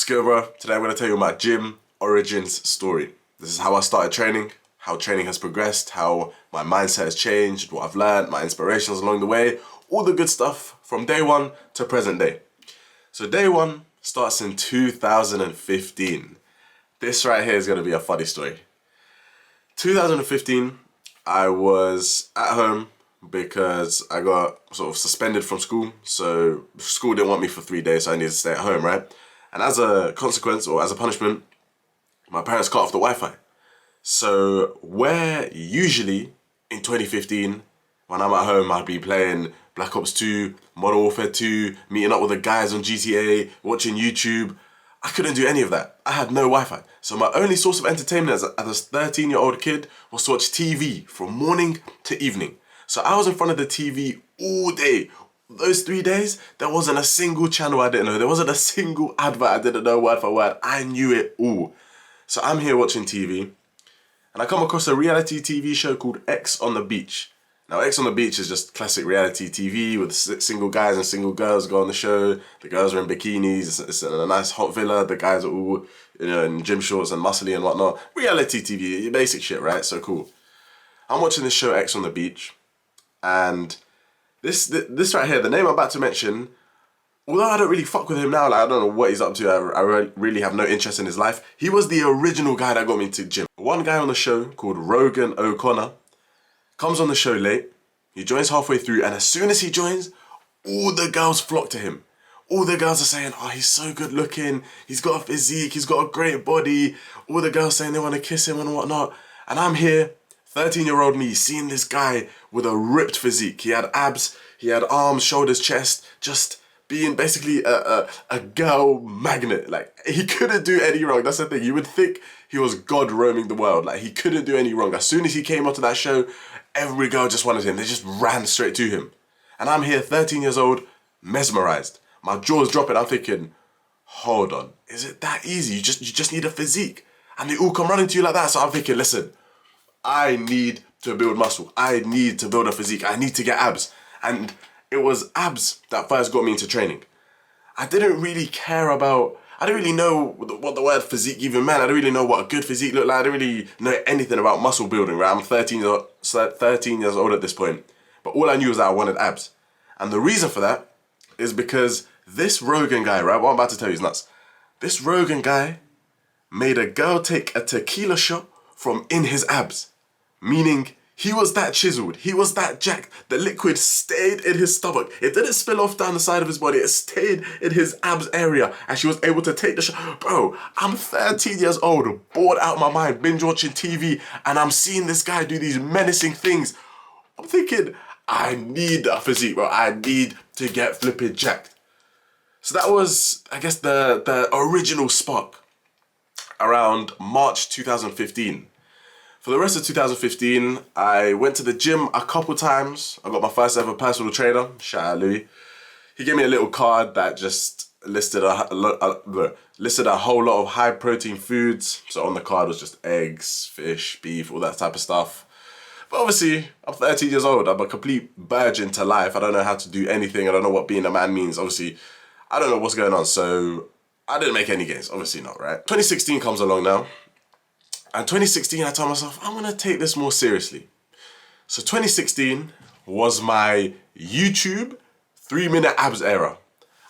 What's good, bro? Today I'm going to tell you my gym origins story. This is how I started training, how training has progressed, how my mindset has changed, what I've learned, my inspirations along the way, all the good stuff from day one to present day. So day one starts in 2015. This right here is going to be a funny story. 2015, I was at home because I got sort of suspended from school. So school didn't want me for 3 days, so I needed to stay at home, right? And as a consequence, or as a punishment, my parents cut off the Wi-Fi. So where usually in 2015, when I'm at home, I'd be playing Black Ops 2, Modern Warfare 2, meeting up with the guys on GTA, watching YouTube, I couldn't do any of that. I had no Wi-Fi. So my only source of entertainment as a 13-year-old kid was to watch TV from morning to evening. So I was in front of the TV all day. Those 3 days, there wasn't a single channel I didn't know. There wasn't a single advert I didn't know word for word. I knew it all. So I'm here watching TV, and I come across a reality TV show called X on the Beach. Now, X on the Beach is just classic reality TV with single guys and single girls go on the show. The girls are in bikinis. It's a nice hot villa. The guys are all, in gym shorts and muscly and whatnot. Reality TV, basic shit, right? So cool. I'm watching this show X on the Beach, and this right here, the name I'm about to mention, although I don't really fuck with him now, like I don't know what he's up to, I really have no interest in his life. He was the original guy that got me into gym. One guy on the show called Rogan O'Connor comes on the show late, he joins halfway through, and as soon as he joins, all the girls flock to him. All the girls are saying, oh, he's so good looking, he's got a physique, he's got a great body. All the girls saying they want to kiss him and whatnot. And I'm here, 13-year-old me, seeing this guy with a ripped physique. He had abs, he had arms, shoulders, chest, just being basically a girl magnet. Like, he couldn't do any wrong. That's the thing. You would think he was God roaming the world. Like, he couldn't do any wrong. As soon as he came onto that show, every girl just wanted him. They just ran straight to him. And I'm here, 13 years old, mesmerized. My jaw's dropping. I'm thinking, hold on, is it that easy? You just need a physique. And they all come running to you like that. So I'm thinking, listen, I need to build muscle. I need to build a physique. I need to get abs. And it was abs that first got me into training. I didn't really care about, I didn't really know what the word physique even meant. I didn't really know what a good physique looked like. I didn't really know anything about muscle building, right? I'm 13 years old at this point. But all I knew was that I wanted abs. And the reason for that is because this Rogan guy, right? What I'm about to tell you is nuts. This Rogan guy made a girl take a tequila shot from in his abs. Meaning, he was that chiseled, he was that jacked. The liquid stayed in his stomach. It didn't spill off down the side of his body. It stayed in his abs area. And she was able to take the shot. Bro, I'm 13 years old, bored out of my mind, binge watching TV, and I'm seeing this guy do these menacing things. I'm thinking, I need a physique, bro. I need to get flipping jacked. So that was, I guess, the original spark around March 2015. For the rest of 2015, I went to the gym a couple times. I got my first ever personal trainer, shout out Louis. He gave me a little card that just listed a whole lot of high protein foods. So on the card was just eggs, fish, beef, all that type of stuff. But obviously, I'm 13 years old. I'm a complete virgin to life. I don't know how to do anything. I don't know what being a man means. Obviously, I don't know what's going on. So I didn't make any gains. Obviously not, right? 2016 comes along now. And 2016, I told myself, I'm gonna take this more seriously. So 2016 was my YouTube 3-minute abs era.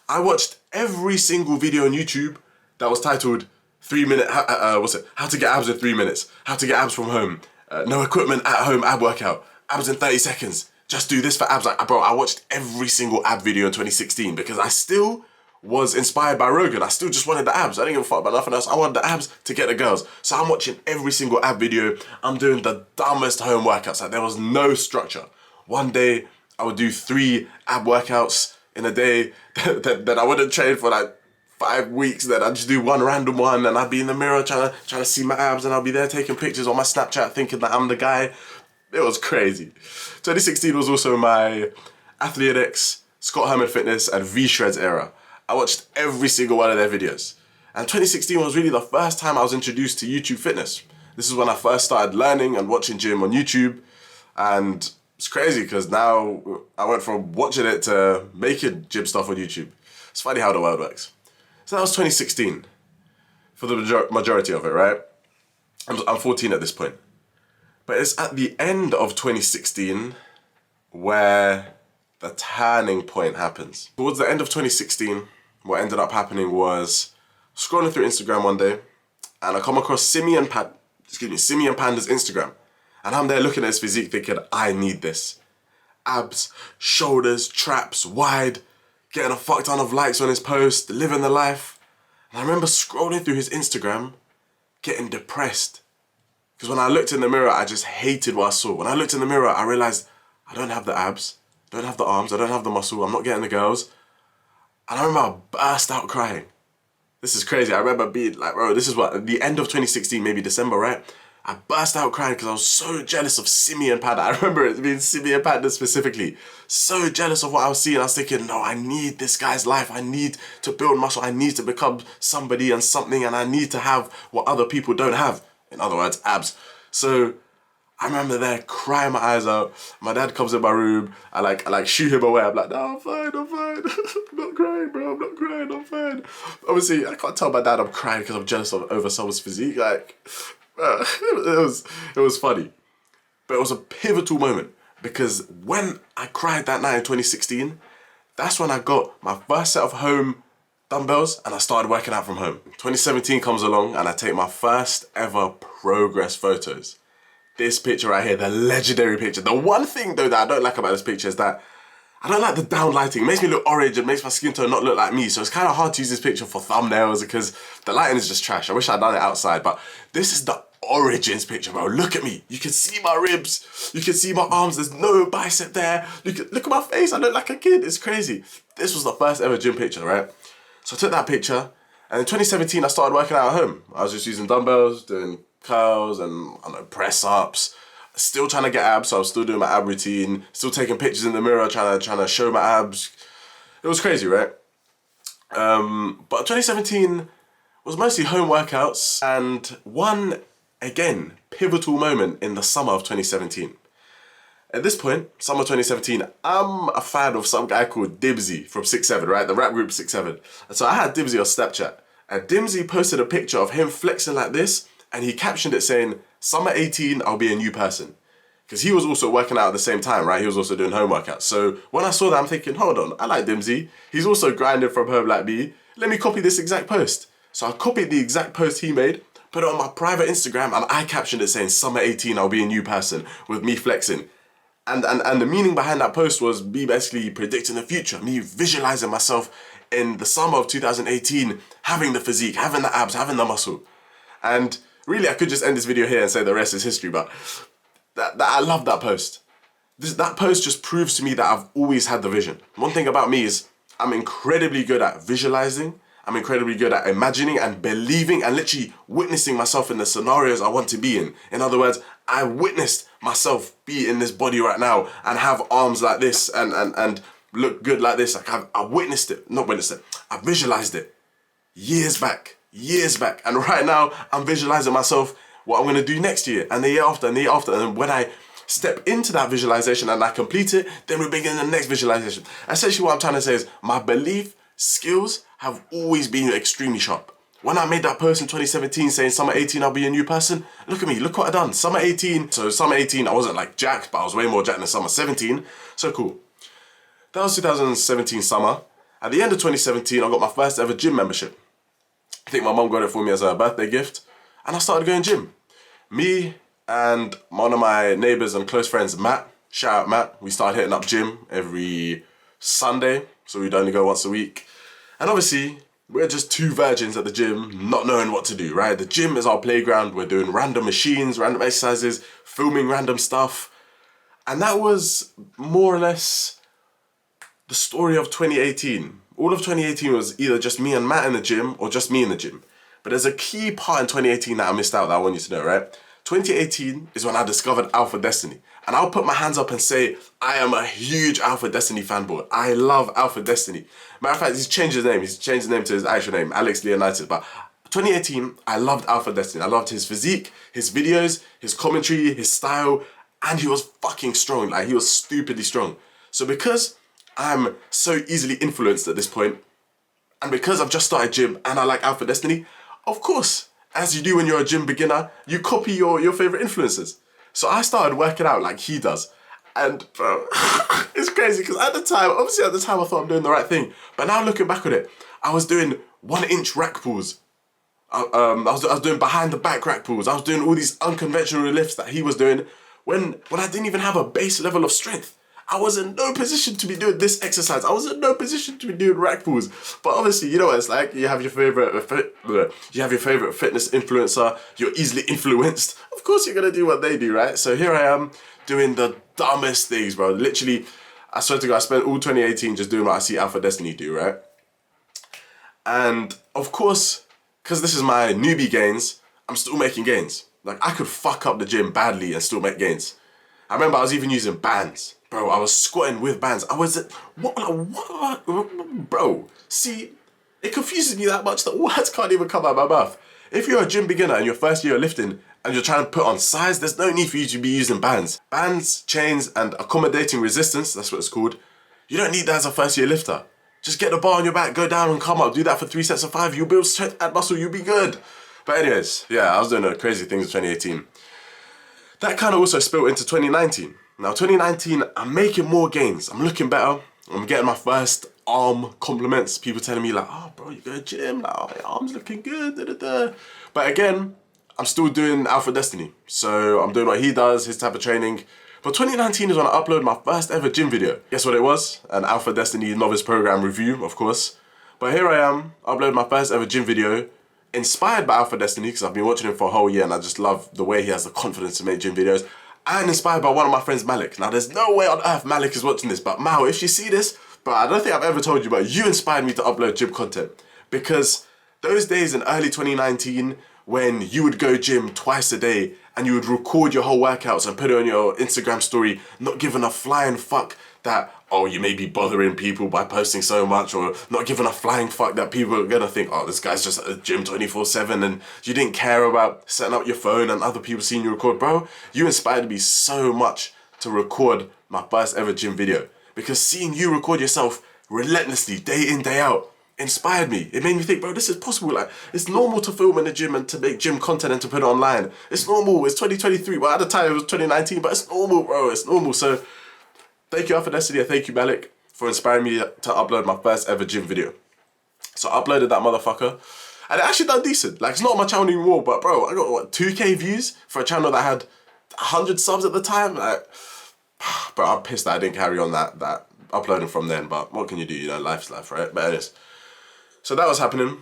I watched every single video on YouTube that was titled 3-minute, how to get abs in 3 minutes, how to get abs from home, no equipment at home ab workout, abs in 30 seconds, just do this for abs. Like, bro, I watched every single ab video in 2016 because I still was inspired by Rogan. I still just wanted the abs. I didn't give a fuck about nothing else. I wanted the abs to get the girls. So I'm watching every single ab video. I'm doing the dumbest home workouts. Like, there was no structure. One day I would do 3 ab workouts in a day that I wouldn't train for like 5 weeks. Then I'd just do one random one, and I'd be in the mirror trying to see my abs, and I'll be there taking pictures on my Snapchat thinking that I'm the guy. It was crazy. 2016 was also my Athletics, Scott Herman Fitness, and V-Shreds era. I watched every single one of their videos. And 2016 was really the first time I was introduced to YouTube fitness. This is when I first started learning and watching gym on YouTube. And it's crazy because now I went from watching it to making gym stuff on YouTube. It's funny how the world works. So that was 2016. for the majority of it, right? I'm 14 at this point. But it's at the end of 2016 where the turning point happens. Towards the end of 2016, what ended up happening was scrolling through Instagram one day, and I come across Simeon Panda's Instagram. And I'm there looking at his physique thinking, I need this. Abs, shoulders, traps, wide, getting a fuck ton of likes on his post, living the life. And I remember scrolling through his Instagram, getting depressed. Because when I looked in the mirror, I just hated what I saw. When I looked in the mirror, I realized I don't have the abs, I don't have the arms, I don't have the muscle, I'm not getting the girls. And I remember I burst out crying. This is crazy. I remember being like, bro, this is what, at the end of 2016, maybe December, right? I burst out crying because I was so jealous of Simeon Panda. I remember it being Simeon Panda specifically. So jealous of what I was seeing. I was thinking, no, I need this guy's life. I need to build muscle. I need to become somebody and something, and I need to have what other people don't have. In other words, abs. So I remember there crying my eyes out. My dad comes in my room. I like shoo him away. I'm like, no, I'm fine. I'm not crying, bro. I'm not crying. I'm fine. Obviously, I can't tell my dad I'm crying because I'm jealous over someone's physique. Like, it was funny. But it was a pivotal moment because when I cried that night in 2016, that's when I got my first set of home dumbbells and I started working out from home. 2017 comes along and I take my first ever progress photos. This picture right here, the legendary picture. The one thing though that I don't like about this picture is that I don't like the down lighting. It makes me look orange. It makes my skin tone not look like me. So it's kind of hard to use this picture for thumbnails because the lighting is just trash. I wish I'd done it outside, but this is the origins picture, bro. Look at me. You can see my ribs. You can see my arms. There's no bicep there. Look at my face. I look like a kid. It's crazy. This was the first ever gym picture, right? So I took that picture, and in 2017, I started working out at home. I was just using dumbbells, doing curls and press ups. Still trying to get abs, so I was still doing my ab routine, still taking pictures in the mirror, trying to show my abs. It was crazy, right? But 2017 was mostly home workouts, and one, again, pivotal moment in the summer of 2017. At this point, summer 2017, I'm a fan of some guy called Dibsy from 6'7", right? The rap group 6'7". And so I had Dibsy on Snapchat, and Dibsy posted a picture of him flexing like this, and he captioned it saying, summer 18, I'll be a new person. Because he was also working out at the same time, right? He was also doing home workouts. So when I saw that, I'm thinking, hold on, I like Dimsy. He's also grinding from home like me. Let me copy this exact post. So I copied the exact post he made, put it on my private Instagram, and I captioned it saying, summer 18, I'll be a new person, with me flexing. And the meaning behind that post was me basically predicting the future, me visualizing myself in the summer of 2018, having the physique, having the abs, having the muscle. And really, I could just end this video here and say the rest is history, but I love that post. That post just proves to me that I've always had the vision. One thing about me is I'm incredibly good at visualizing. I'm incredibly good at imagining and believing and literally witnessing myself in the scenarios I want to be in. In other words, I witnessed myself be in this body right now and have arms like this and look good like this. Like I witnessed it, not witnessed it, I visualized it years back. And right now I'm visualizing myself what I'm gonna do next year and the year after and the year after. And when I step into that visualization and I complete it, then we begin the next visualization. Essentially what I'm trying to say is my belief skills have always been extremely sharp. When I made that post in 2017 saying summer 18 I'll be a new person, look at me, look what I done. Summer 18, so summer 18 I wasn't like jacked, but I was way more jacked than summer 17. So cool. That was 2017 summer. At the end of 2017 I got my first ever gym membership. I think my mum got it for me as a birthday gift, and I started going gym. Me and one of my neighbours and close friends, Matt, shout out Matt, we started hitting up gym every Sunday, so we'd only go once a week. And obviously, we're just two virgins at the gym, not knowing what to do, right? The gym is our playground, we're doing random machines, random exercises, filming random stuff. And that was more or less the story of 2018. All of 2018 was either just me and Matt in the gym or just me in the gym. But there's a key part in 2018 that I missed out that I want you to know, right? 2018 is when I discovered Alpha Destiny. And I'll put my hands up and say, I am a huge Alpha Destiny fanboy. I love Alpha Destiny. Matter of fact, he's changed his name. He's changed his name to his actual name, Alex Leonidas. But 2018, I loved Alpha Destiny. I loved his physique, his videos, his commentary, his style, and he was fucking strong. Like, he was stupidly strong. So because I'm so easily influenced at this point, and because I've just started gym and I like Alpha Destiny, Of course, as you do when you're a gym beginner, you copy your favorite influencers. So I started working out like he does. And bro, it's crazy because at the time I thought I'm doing the right thing. But now looking back on it, I was doing 1-inch rack pulls. I was doing behind the back rack pulls. I was doing all these unconventional lifts that he was doing when I didn't even have a base level of strength. I was in no position to be doing this exercise. I was in no position to be doing rack pulls. But obviously, you know what it's like. You have your favorite fitness influencer. You're easily influenced. Of course, you're gonna do what they do, right? So here I am doing the dumbest things, bro. Literally, I swear to God, I spent all 2018 just doing what I see Alpha Destiny do, right? And of course, because this is my newbie gains, I'm still making gains. Like, I could fuck up the gym badly and still make gains. I remember I was even using bands. Bro, I was squatting with bands. I was, what? Bro, see, it confuses me that much that words can't even come out of my mouth. If you're a gym beginner and your first year of lifting and you're trying to put on size, there's no need for you to be using bands. Bands, chains, and accommodating resistance, that's what it's called. You don't need that as a first year lifter. Just get the bar on your back, go down and come up. Do that for 3 sets of 5. You'll build strength, add muscle, you'll be good. But anyways, yeah, I was doing crazy things in 2018. That kind of also spilled into 2019. Now, 2019, I'm making more gains. I'm looking better. I'm getting my first arm compliments. People telling me like, oh, bro, you go to the gym. Like, oh, your arm's looking good. Da, da, da. But again, I'm still doing Alpha Destiny. So I'm doing what he does, his type of training. But 2019 is when I uploaded my first ever gym video. Guess what it was? An Alpha Destiny novice program review, of course. But here I am, uploaded my first ever gym video, inspired by Alpha Destiny, because I've been watching him for a whole year and I just love the way he has the confidence to make gym videos. And inspired by one of my friends, Malik. Now, there's no way on earth Malik is watching this, but Mao, if you see this, but I don't think I've ever told you, but you inspired me to upload gym content. Because those days in early 2019, when you would go gym twice a day and you would record your whole workouts and put it on your Instagram story, not giving a flying fuck that, oh, you may be bothering people by posting so much, or not giving a flying fuck that people are gonna think, oh, this guy's just at the gym 24/7, and you didn't care about setting up your phone and other people seeing you record. Bro, you inspired me so much to record my first ever gym video, because seeing you record yourself relentlessly, day in, day out, inspired me. It made me think, bro, this is possible. Like, it's normal to film in the gym and to make gym content and to put it online. It's normal. It's 2023. Well, at the time it was 2019, but it's normal, bro. It's normal. So thank you, Alpha Destiny, and thank you, Malik, for inspiring me to upload my first ever gym video. So I uploaded that motherfucker, and it actually done decent. Like, it's not on my channel anymore, but bro, I got what, 2K views for a channel that had 100 subs at the time. Like, bro, I'm pissed that I didn't carry on that uploading from then. But what can you do? You know, life's life, right? But anyways, so that was happening.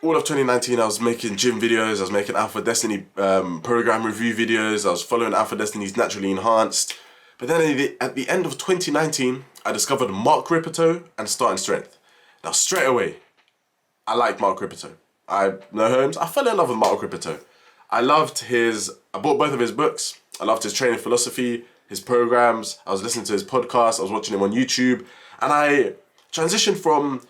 All of 2019, I was making gym videos. I was making Alpha Destiny program review videos. I was following Alpha Destiny's Naturally Enhanced. But then at the end of 2019, I discovered Mark Ripito and Starting Strength. Now, straight away, I liked Mark Ripito. I fell in love with Mark Ripito. I bought both of his books. I loved his training philosophy, his programs. I was listening to his podcast. I was watching him on YouTube. And I transitioned from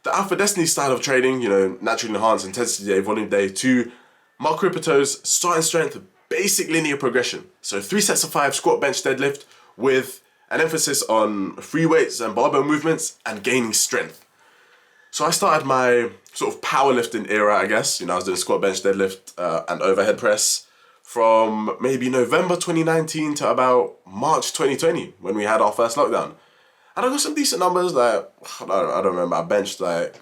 the Alpha Destiny style of training, you know, Naturally Enhanced, Intensity Day, Volume Day, to Mark Ripito's Starting Strength, basic linear progression. So 3 sets of 5 squat, bench, deadlift with an emphasis on free weights and barbell movements and gaining strength. So I started my sort of powerlifting era, I guess. You know, I was doing squat, bench, deadlift and overhead press from maybe November 2019 to about March 2020 when we had our first lockdown. And I got some decent numbers, like, I don't remember, I benched like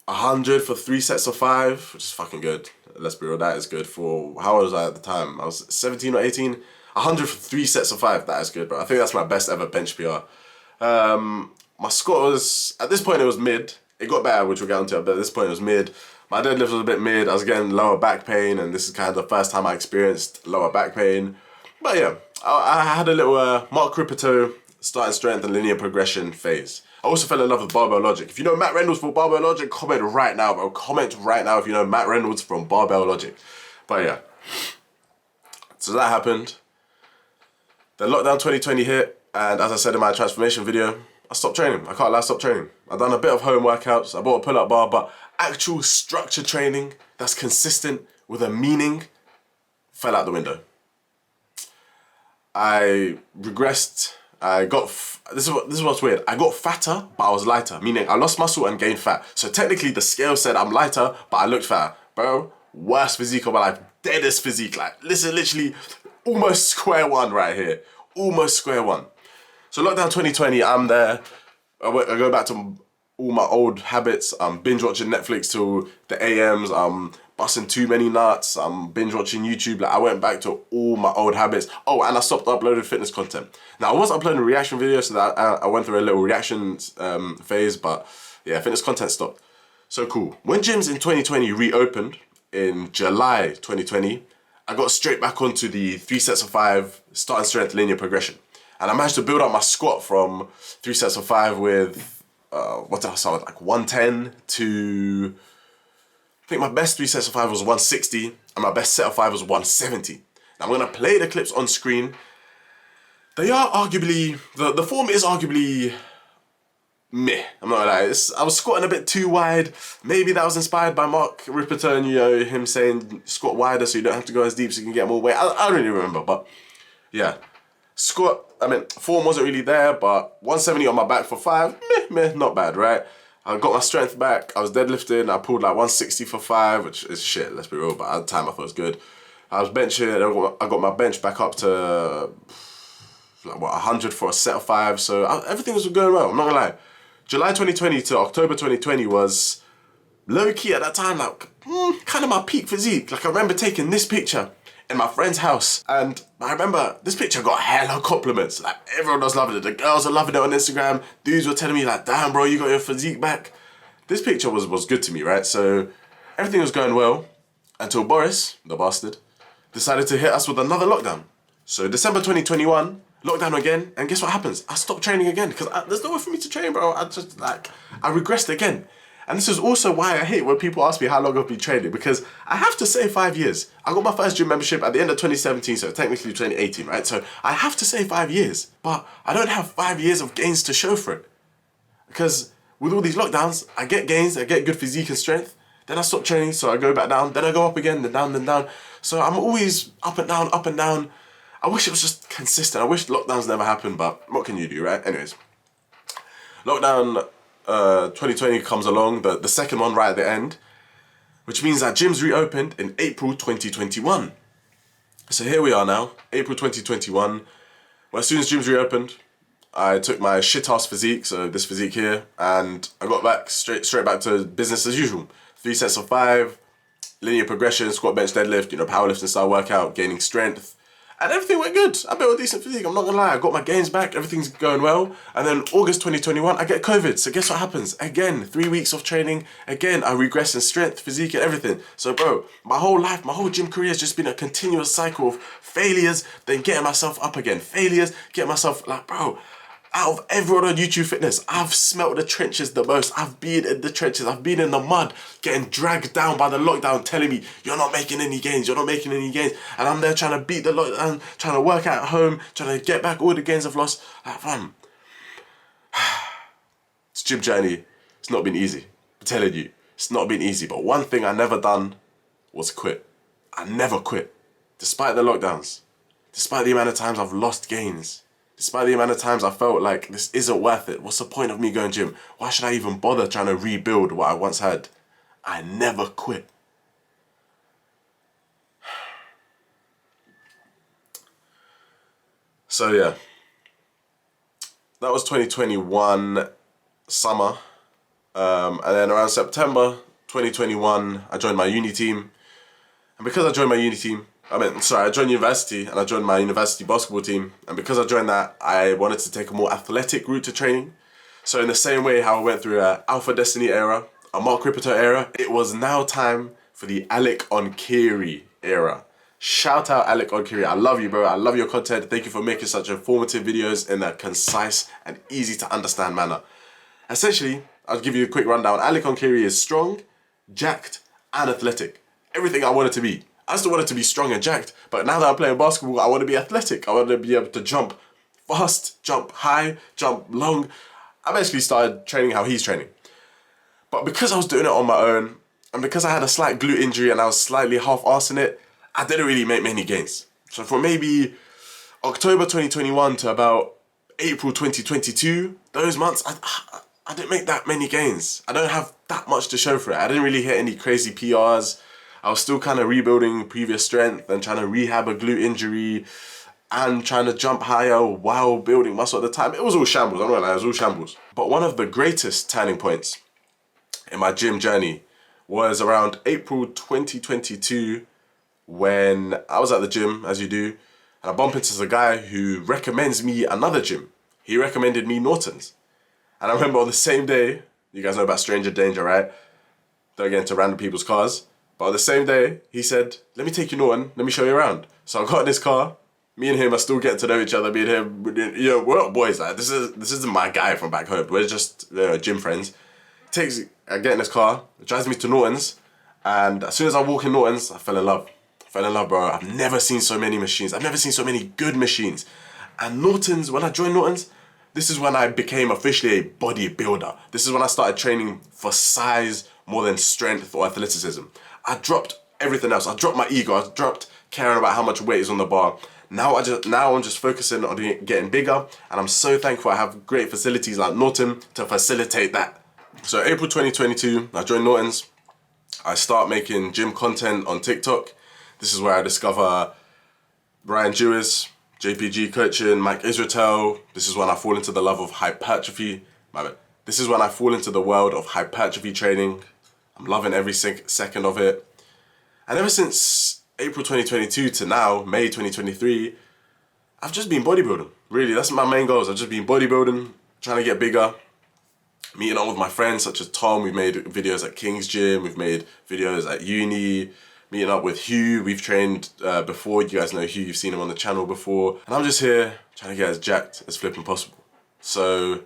100 for 3 sets of 5, which is fucking good. Let's be real, that is good for how old was I at the time? I was 17 or 18. 100 for 3 sets of 5, that is good, bro. I think that's my best ever bench PR. My squat was, at this point it was mid. It got better, which we'll get onto, but at this point it was mid. My deadlift was a bit mid. I was getting lower back pain, and this is kind of the first time I experienced lower back pain. But yeah, I had a little Mark Ripito Starting Strength and linear progression phase. I also fell in love with Barbell Logic. If you know Matt Reynolds from Barbell Logic, comment right now, bro. Comment right now if you know Matt Reynolds from Barbell Logic. But yeah. So that happened. Then lockdown 2020 hit, and as I said in my transformation video, I stopped training. I can't lie, I stopped training. I've done a bit of home workouts. I bought a pull-up bar, but actual structured training that's consistent with a meaning fell out the window. I regressed. This is what's weird. I got fatter, but I was lighter, meaning I lost muscle and gained fat. So technically the scale said I'm lighter, but I looked fatter. bro, worst physique of my life, deadest physique, like, listen, literally almost square one right here, almost square one. So lockdown 2020, I'm there, I go back to all my old habits. I'm binge watching Netflix till the AMs, I'm busting too many nuts, I'm binge watching YouTube. Like, I went back to all my old habits. Oh, and I stopped uploading fitness content. Now, I was uploading reaction videos, so that I went through a little reactions phase, but yeah, fitness content stopped. So cool. When gyms in 2020 reopened in July 2020, I got straight back onto the 3 sets of 5 starting strength linear progression. And I managed to build up my squat from 3 sets of 5 with, what did I start with, like 110 to, I think my best 3 sets of 5 was 160 and my best set of 5 was 170. Now I'm gonna play the clips on screen. They are arguably, the form is arguably meh, I'm not gonna lie. I was squatting a bit too wide. Maybe that was inspired by Mark Ripperton, you know, him saying squat wider so you don't have to go as deep so you can get more weight. I don't really remember, but yeah. Form wasn't really there, but 170 on my back for 5, meh, not bad, right? I got my strength back, I was deadlifting, I pulled like 160 for 5, which is shit, let's be real, but at the time I thought it was good. I was benching, I got my bench back up to, like, what, 100 for a set of 5, so everything was going well, I'm not gonna lie. July 2020 to October 2020 was low-key at that time, like, kind of my peak physique. Like, I remember taking this picture in my friend's house, and I remember this picture got hella compliments. Like, everyone was loving it. The girls were loving it on Instagram. Dudes were telling me, like, damn, bro, you got your physique back. This picture was good to me, right? So everything was going well until Boris, the bastard, decided to hit us with another lockdown. So December 2021, lockdown again, and guess what happens? I stopped training again because there's nowhere for me to train, bro. I regressed again. And this is also why I hate when people ask me how long I've been training, because I have to say 5 years. I got my first gym membership at the end of 2017, so technically 2018, right? So I have to say 5 years, but I don't have 5 years of gains to show for it. Because with all these lockdowns, I get gains, I get good physique and strength, then I stop training, so I go back down, then I go up again, then down, then down. So I'm always up and down, up and down. I wish it was just consistent. I wish lockdowns never happened, but what can you do, right? Anyways, lockdown 2020 comes along, the second one right at the end, which means that gyms reopened in April 2021. So here we are now, April 2021. Well, as soon as gyms reopened, I took my shit-ass physique, so this physique here, and I got back straight back to business as usual. 3 sets of 5, linear progression, squat, bench, deadlift, you know, powerlifting style workout, gaining strength. And everything went good. I built a decent physique, I'm not gonna lie. I got my gains back, everything's going well. And then August 2021, I get COVID. So guess what happens? Again, 3 weeks of training. Again, I regress in strength, physique, and everything. So bro, my whole life, my whole gym career has just been a continuous cycle of failures, then getting myself up again. Failures, getting myself, like, bro, out of everyone on YouTube Fitness, I've smelt the trenches the most. I've been in the trenches. I've been in the mud, getting dragged down by the lockdown, telling me, you're not making any gains, you're not making any gains. And I'm there trying to beat the lockdown, trying to work out at home, trying to get back all the gains I've lost. Like, fam, this gym journey, it's not been easy. I'm telling you, it's not been easy. But one thing I never done was quit. I never quit. Despite the lockdowns, despite the amount of times I've lost gains, despite the amount of times I felt like this isn't worth it. What's the point of me going gym? Why should I even bother trying to rebuild what I once had? I never quit. So yeah, that was 2021 summer. And then around September 2021, I joined my uni team. And because I joined my uni team, I joined university and I joined my university basketball team. And because I joined that, I wanted to take a more athletic route to training. So in the same way how I went through an Alpha Destiny era, a Mark Ripperton era, it was now time for the Alec Onkiri era. Shout out Alec Onkiri. I love you, bro. I love your content. Thank you for making such informative videos in a concise and easy to understand manner. Essentially, I'll give you a quick rundown. Alec Onkiri is strong, jacked, and athletic. Everything I wanted to be. I still wanted to be strong and jacked, but now that I'm playing basketball, I want to be athletic. I want to be able to jump fast, jump high, jump long. I basically started training how he's training. But because I was doing it on my own, and because I had a slight glute injury and I was slightly half-arsing it, I didn't really make many gains. So from maybe October 2021 to about April 2022, those months, I didn't make that many gains. I don't have that much to show for it. I didn't really hit any crazy PRs. I was still kind of rebuilding previous strength and trying to rehab a glute injury and trying to jump higher while building muscle at the time. It was all shambles, I'm not gonna lie, it was all shambles. But one of the greatest turning points in my gym journey was around April 2022 when I was at the gym, as you do, and I bump into the guy who recommends me another gym. He recommended me Norton's. And I remember on the same day, you guys know about stranger danger, right? Don't get into random people's cars. But on the same day, he said, let me take you Norton, let me show you around. So I got in his car. Me and him are still getting to know each other. Me and him, we're not boys. Like, this isn't my guy from back home. We're just gym friends. I get in his car, drives me to Norton's, and as soon as I walk in Norton's, I fell in love. Bro. I've never seen so many machines. I've never seen so many good machines. And Norton's, when I joined Norton's, this is when I became officially a bodybuilder. This is when I started training for size more than strength or athleticism. I dropped everything else. I dropped my ego. I dropped caring about how much weight is on the bar. Now I'm just focusing on getting bigger, and I'm so thankful I have great facilities like Norton to facilitate that. So April 2022, I joined Norton's. I start making gym content on TikTok. This is where I discover Brian Jewis, JPG coaching, Mike Israetel. This is when I fall into the love of hypertrophy. This is when I fall into the world of hypertrophy training. I'm loving every second of it. And ever since April 2022 to now, May 2023, I've just been bodybuilding. Really, that's my main goals. I've just been bodybuilding, trying to get bigger, meeting up with my friends such as Tom. We've made videos at King's Gym. We've made videos at uni. Meeting up with Hugh. We've trained before. You guys know Hugh. You've seen him on the channel before. And I'm just here trying to get as jacked as flipping possible. So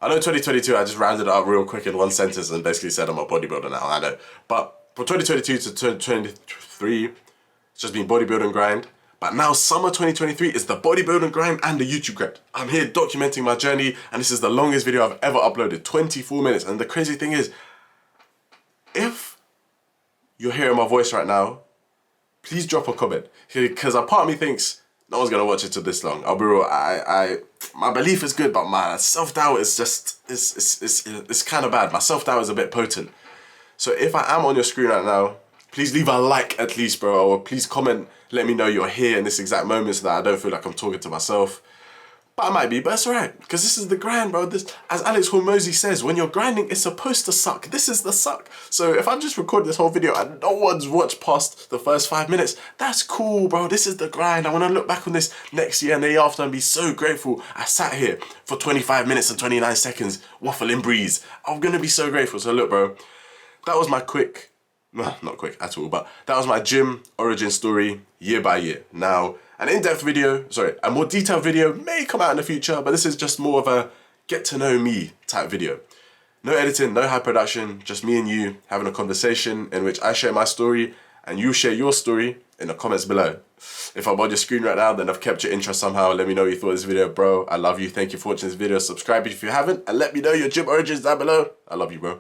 I know 2022, I just rounded it up real quick in one sentence and basically said I'm a bodybuilder now. I know. But from 2022 to 2023, it's just been bodybuilding grind. But now summer 2023 is the bodybuilding grind and the YouTube grind. I'm here documenting my journey, and this is the longest video I've ever uploaded, 24 minutes. And the crazy thing is, if you're hearing my voice right now, please drop a comment. Because a part of me thinks no one's gonna watch it till this long. I'll be real, my belief is good, but my self-doubt is just, it's kind of bad. My self-doubt is a bit potent. So if I am on your screen right now, please leave a like at least, bro, or please comment, let me know you're here in this exact moment so that I don't feel like I'm talking to myself. But I might be, but it's alright, because this is the grind, bro. This, as Alex Hormozy says, when you're grinding, it's supposed to suck. This is the suck. So if I just record this whole video and no one's watched past the first 5 minutes, that's cool, bro. This is the grind. I want to look back on this next year and the year after and be so grateful I sat here for 25 minutes and 29 seconds, waffling breeze. I'm going to be so grateful. So look, bro, that was my quick, not quick at all, but that was my gym origin story year by year. Now, an in-depth video, a more detailed video may come out in the future, but this is just more of a get to know me type video. No editing, no high production, just me and you having a conversation in which I share my story and you share your story in the comments below. If I'm on your screen right now, then I've kept your interest somehow. Let me know what you thought of this video, bro. I love you. Thank you for watching this video. Subscribe if you haven't, and let me know your gym origins down below. I love you, bro.